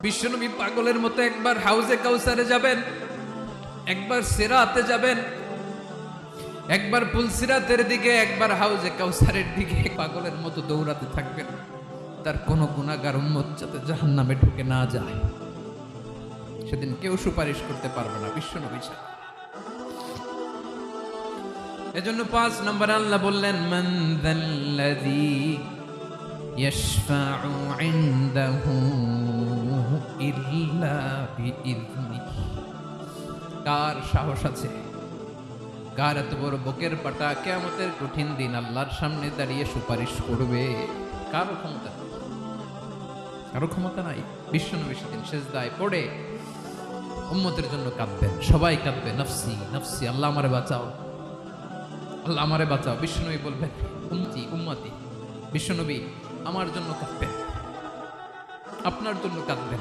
বিশ্বনবী পাগলের মতো একবার হাউজে কাউসারে যাবেন, একবার সিরাতে যাবেন, একবার পুলসিরাতের দিকে, একবার হাউজে কাউসারের দিকে পাগলের মতো দৌড়াতে থাকবেন। তার কোনো গুনাহগার উম্মত যাতে জাহান্নামে ঢুকে না যায়, সেদিন কেউ সুপারিশ করতে পারবে না বিশ্বনবী ছাড়া। এজন্য 5 নম্বর আল্লাহ বললেন, মান যাল্লাযী ইয়াশফাউ ইনদাহু ইল্লা বিইযনিহি। কার সাহস আছে, কার এত বড় বুকের পাটা কিয়ামতের কঠিন দিন আল্লাহর সামনে দাঁড়িয়ে সুপারিশ করবে? কারো ক্ষমতা নেই, কারো ক্ষমতা নাই। বিশ্বনবী সেদিন সিজদায় পড়ে উম্মতের জন্য কাঁদবেন, সবাই কাঁদবে, নফসি নফসি, আল্লাহ আমারে বাঁচাও, আল্লাহ আমারে বাঁচাও। বিশ্বনবী বলবেন, উম্মতি উম্মতি। বিশ্বনবী আমার জন্য কাঁদবেন, আপনার জন্য কাঁদবেন।